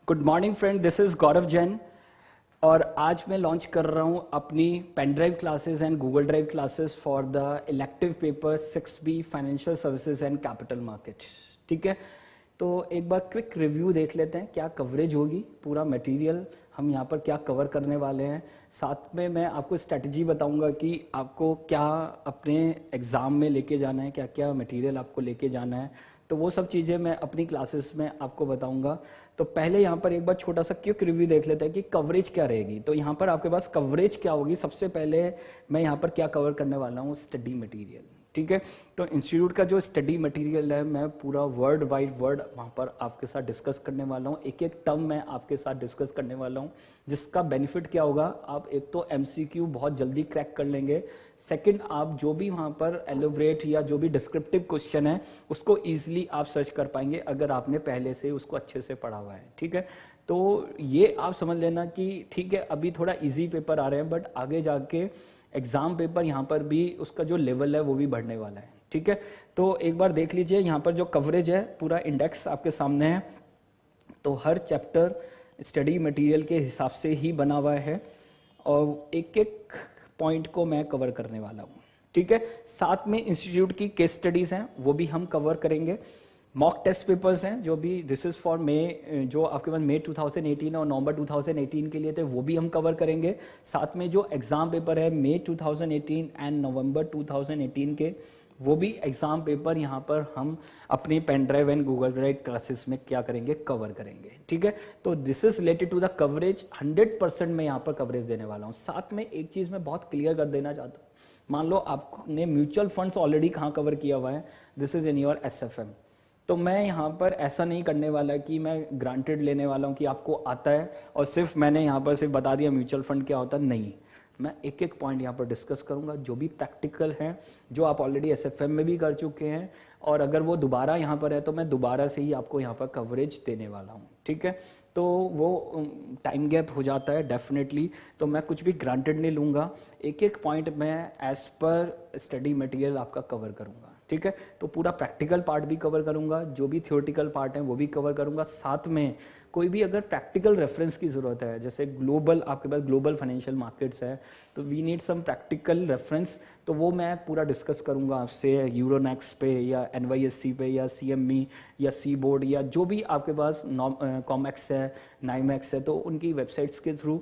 Good morning friend, this is Gaurav Jain और आज मैं लॉन्च कर रहा हूँ अपनी pen drive classes and Google drive classes for the elective paper 6B financial services and capital markets. ठीक है, तो एक बार क्विक रिव्यू देख लेते हैं क्या कवरेज होगी, पूरा मटेरियल हम यहाँ पर क्या कवर करने वाले हैं। साथ में मैं आपको स्ट्रेटजी बताऊंगा कि आपको क्या अपने एग्ज़ाम में लेके जाना है, क्या क्या मटेरियल आपको लेके जाना है, तो वो सब चीज़ें मैं अपनी क्लासेस में आपको बताऊंगा। तो पहले यहाँ पर एक बार छोटा सा क्विक रिव्यू देख लेते हैं कि कवरेज क्या रहेगी। तो यहाँ पर आपके पास कवरेज क्या होगी, सबसे पहले मैं यहाँ पर क्या कवर करने वाला हूँ, स्टडी मटेरियल। ठीक है, तो इंस्टीट्यूट का जो स्टडी मटेरियल है मैं पूरा वर्ड वाइड वर्ड वहाँ पर आपके साथ डिस्कस करने वाला हूँ, एक एक टर्म मैं आपके साथ डिस्कस करने वाला हूँ, जिसका बेनिफिट क्या होगा, आप एक तो एमसीक्यू बहुत जल्दी क्रैक कर लेंगे, सेकंड आप जो भी वहाँ पर एलोबरेट या जो भी डिस्क्रिप्टिव क्वेश्चन है उसको ईजिली आप सर्च कर पाएंगे अगर आपने पहले से उसको अच्छे से पढ़ा हुआ है। ठीक है, तो ये आप समझ लेना कि ठीक है अभी थोड़ा ईजी पेपर आ रहे हैं बट आगे जाके एग्जाम पेपर यहाँ पर भी उसका जो लेवल है वो भी बढ़ने वाला है। ठीक है, तो एक बार देख लीजिए यहाँ पर जो कवरेज है पूरा इंडेक्स आपके सामने है, तो हर चैप्टर स्टडी मटेरियल के हिसाब से ही बना हुआ है और एक एक पॉइंट को मैं कवर करने वाला हूँ। ठीक है, साथ में इंस्टीट्यूट की केस स्टडीज हैं वो भी हम कवर करेंगे, मॉक टेस्ट पेपर्स हैं जो भी दिस इज फॉर मई, जो आपके पास मई 2018 और नवंबर 2018 के लिए थे वो भी हम कवर करेंगे। साथ में जो एग्जाम पेपर है मई 2018 एंड नवंबर 2018 के, वो भी एग्जाम पेपर यहाँ पर हम अपनी pen drive and Google drive classes में क्या करेंगे, कवर करेंगे। ठीक है, तो this is related to the coverage, 100% मैं यहाँ पर कवरेज देने वाला हूँ। साथ में एक चीज़ मैं बहुत क्लियर कर देना चाहता हूँ, मान लो आपने म्यूचुअल फंड्स ऑलरेडी कहाँ कवर किया हुआ है, this is in your SFM, तो मैं यहाँ पर ऐसा नहीं करने वाला कि मैं ग्रांटेड लेने वाला हूँ कि आपको आता है और सिर्फ मैंने यहाँ पर सिर्फ बता दिया म्यूचुअल फंड क्या होता है, नहीं, मैं एक एक पॉइंट यहाँ पर डिस्कस करूँगा जो भी प्रैक्टिकल है, जो आप ऑलरेडी SFM में भी कर चुके हैं और अगर वो दोबारा यहाँ पर है तो मैं दोबारा से ही आपको यहाँ पर कवरेज देने वाला हूँ। ठीक है, तो वो टाइम गैप हो जाता है डेफिनेटली, तो मैं कुछ भी ग्रांटेड नहीं लूँगा, एक एक पॉइंट मैं एज पर स्टडी मटेरियल आपका कवर करूँगा। ठीक है, तो पूरा प्रैक्टिकल पार्ट भी कवर करूंगा, जो भी थियोरेटिकल पार्ट है वो भी कवर करूंगा, साथ में कोई भी अगर प्रैक्टिकल रेफरेंस की ज़रूरत है, जैसे ग्लोबल आपके पास ग्लोबल फाइनेंशियल मार्केट्स है तो we need some practical reference, तो वो मैं पूरा डिस्कस करूंगा आपसे यूरोनेक्स पे या NYSE पे या CME या सी बोर्ड या जो भी आपके पास कॉमेक्स है, नाइमैक्स है, तो उनकी वेबसाइट्स के थ्रू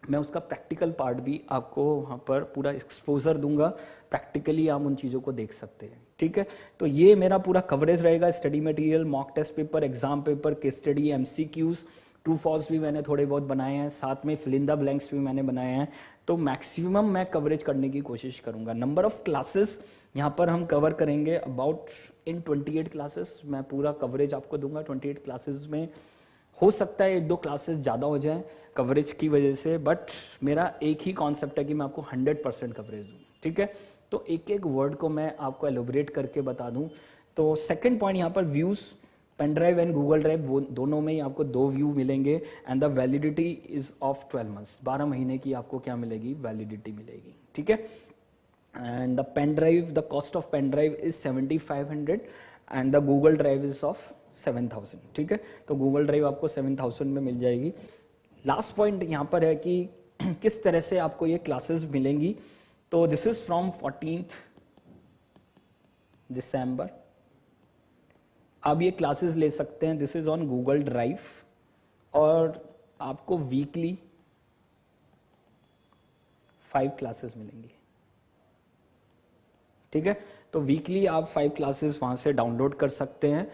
मैं उसका प्रैक्टिकल पार्ट भी आपको वहाँ पर पूरा एक्सपोजर दूंगा, प्रैक्टिकली आप उन चीज़ों को देख सकते हैं। ठीक है, तो ये मेरा पूरा कवरेज रहेगा, study material, mock test paper, exam paper, case study, MCQs, true false भी मैंने थोड़े बहुत बनाए हैं, साथ में फिल इन द ब्लैंक्स भी मैंने बनाए हैं, तो मैक्सिमम मैं कवरेज करने की कोशिश करूंगा। नंबर ऑफ क्लासेस यहाँ पर हम कवर करेंगे अबाउट इन 28 क्लासेस, मैं पूरा कवरेज आपको दूंगा। 28 क्लासेस में हो सकता है 1-2 क्लासेस ज़्यादा हो जाए कवरेज की वजह से, बट मेरा एक ही कॉन्सेप्ट है कि मैं आपको 100% कवरेज दूँ। ठीक है, तो एक एक वर्ड को मैं आपको एलोबरेट करके बता दूँ। तो सेकंड पॉइंट यहाँ पर views, pen drive and Google drive वो दोनों में ही आपको 2 व्यू मिलेंगे and the validity is of 12 months, 12 महीने की आपको क्या मिलेगी, वैलिडिटी मिलेगी। ठीक है, and the pen drive, the cost of pen drive is 7500 and the Google drive is of 7000। ठीक है, तो गूगल ड्राइव आपको 7000 में मिल जाएगी। लास्ट पॉइंट यहाँ पर है कि किस तरह से आपको ये क्लासेस मिलेंगी, तो दिस इज फ्रॉम 14th दिसंबर, आप ये क्लासेस ले सकते हैं, this is on Google drive और आपको वीकली 5 क्लासेस मिलेंगी। ठीक है, तो वीकली आप 5 क्लासेस वहां से डाउनलोड कर सकते हैं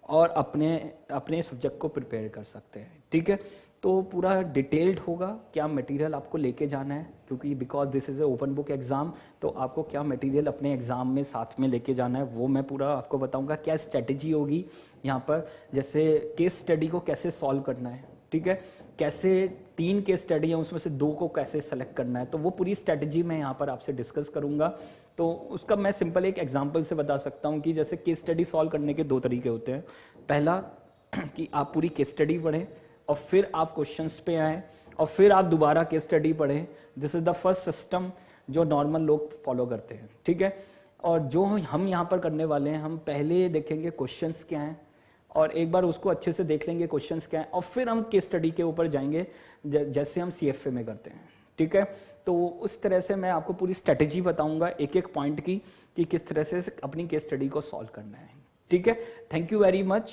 और अपने सब्जेक्ट को प्रिपेयर कर सकते हैं। ठीक है, तो पूरा डिटेल्ड होगा क्या मटेरियल आपको लेके जाना है, क्योंकि because this is a open book exam, तो आपको क्या मटेरियल अपने एग्जाम में साथ में लेके जाना है वो मैं पूरा आपको बताऊंगा। क्या स्ट्रेटेजी होगी यहाँ पर, जैसे केस स्टडी को कैसे सॉल्व करना है, ठीक है, कैसे 3 केस स्टडी है उसमें से 2 को कैसे सेलेक्ट करना है, तो वो पूरी स्ट्रेटेजी मैं यहाँ पर आपसे डिस्कस करूंगा। तो उसका मैं सिंपल एक एग्जांपल से बता सकता हूँ कि जैसे केस स्टडी सॉल्व करने के 2 तरीके होते हैं। पहला कि आप पूरी केस स्टडी पढ़ें और फिर आप क्वेश्चंस पे आएँ और फिर आप दोबारा केस स्टडी पढ़ें, this is the first system जो नॉर्मल लोग फॉलो करते हैं। ठीक है, और जो हम यहाँ पर करने वाले हैं, हम पहले देखेंगे क्वेश्चंस क्या हैं, और एक बार उसको अच्छे से देख लेंगे क्वेश्चंस क्या हैं, और फिर हम केस स्टडी के ऊपर जाएंगे जैसे हम CFA में करते हैं, ठीक है। तो उस तरह से मैं आपको पूरी स्ट्रेटेजी बताऊंगा एक एक पॉइंट की कि किस तरह से अपनी केस स्टडी को सॉल्व करना है, ठीक है। Thank you very much.